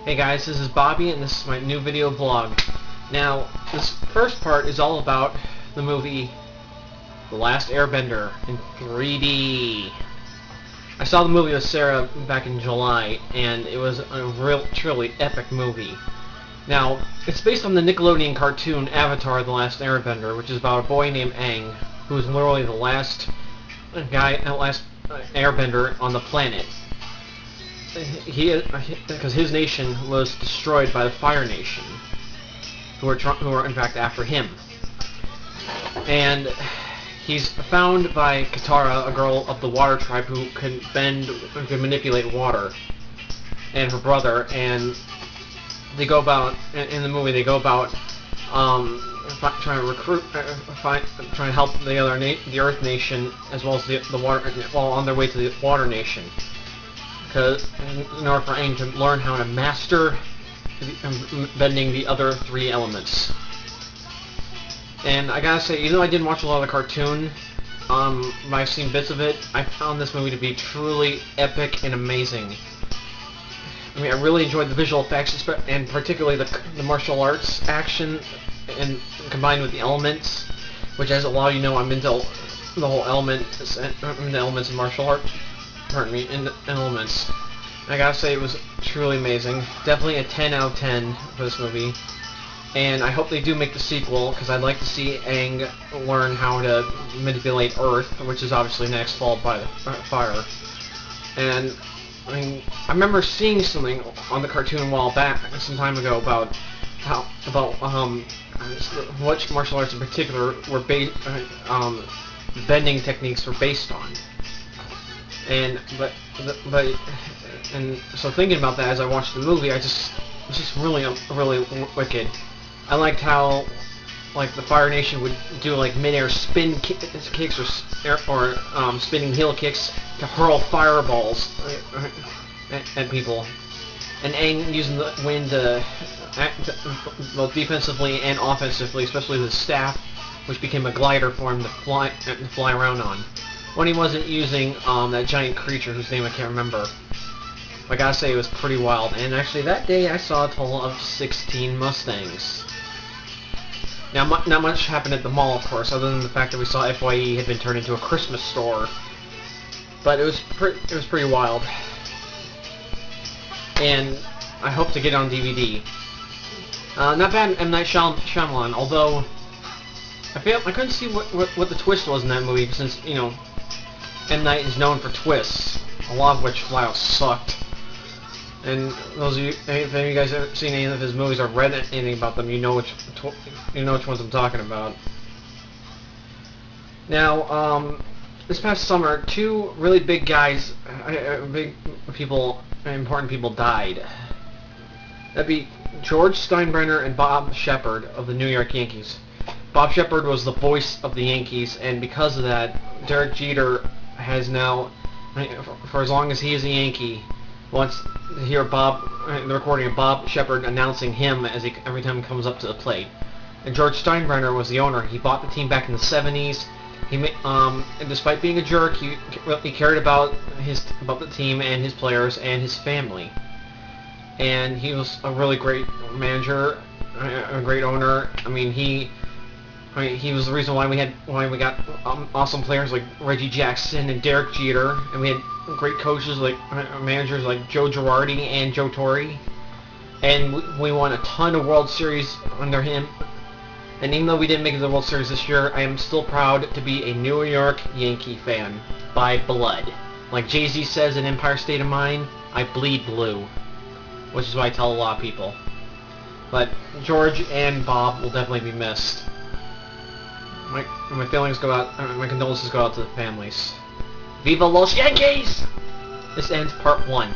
Hey guys, this is Bobby and this is my new video vlog. Now, this first part is all about the movie The Last Airbender in 3D. I saw the movie with Sarah back in July and it was a truly epic movie. Now, it's based on the Nickelodeon cartoon Avatar The Last Airbender, which is about a boy named Aang, who is literally the last airbender on the planet. Because his nation was destroyed by the Fire Nation, who are in fact after him. And he's found by Katara, a girl of the Water Tribe who can manipulate water, and her brother, and they go about in the movie. They go about trying to recruit, trying to help the Earth Nation as well as the Water, while on their way to the Water Nation. Because in order for Aang to learn how to master bending the other three elements. And I gotta say, even though I didn't watch a lot of the cartoon, but I've seen bits of it, I found this movie to be truly epic and amazing. I mean, I really enjoyed the visual effects, and particularly the martial arts action, and combined with the elements, which, as a lot of you know, I'm into the whole elements in martial arts. Pardon me, in elements. I gotta say, it was truly amazing. Definitely a 10 out of 10 for this movie. And I hope they do make the sequel, because I'd like to see Aang learn how to manipulate Earth, which is obviously next, followed by the fire. And I mean, I remember seeing something on the cartoon a while back, some time ago, about what martial arts in particular were bending techniques were based on. And so thinking about that as I watched the movie, it's just really wicked. I liked how, like, the Fire Nation would do like mid-air spin kicks or spinning heel kicks to hurl fireballs at people, and Aang using the wind to both defensively and offensively, especially with his staff, which became a glider for him to fly around on. When he wasn't using that giant creature whose name I can't remember. I gotta say, it was pretty wild. And actually, that day I saw a total of 16 Mustangs. Now, not much happened at the mall, of course, other than the fact that we saw FYE had been turned into a Christmas store. But it was pretty wild. And I hope to get it on DVD. Not bad, M. Night Shyamalan, although I couldn't see what the twist was in that movie, since, you know, M. Night is known for twists, a lot of which flat out sucked. And those of you, if any of you guys have seen any of his movies or read anything about them, you know which ones I'm talking about. Now, this past summer, two really big guys, important people died. That'd be George Steinbrenner and Bob Shepard of the New York Yankees. Bob Shepard was the voice of the Yankees, and because of that, Derek Jeter has now, for as long as he is a Yankee, wants to hear the recording of Bob Shepard announcing him every time he comes up to the plate. And George Steinbrenner was the owner. He bought the team back in the 70s. And despite being a jerk, he cared about the team and his players and his family. And he was a really great manager, a great owner. I mean, he was the reason why we got awesome players like Reggie Jackson and Derek Jeter, and we had great coaches like managers like Joe Girardi and Joe Torre, and we won a ton of World Series under him. And even though we didn't make it to the World Series this year, I am still proud to be a New York Yankee fan by blood. Like Jay-Z says in Empire State of Mind, I bleed blue, which is what I tell a lot of people. But George and Bob will definitely be missed. My feelings go out, my condolences go out to the families. Viva los Yankees! This ends part 1.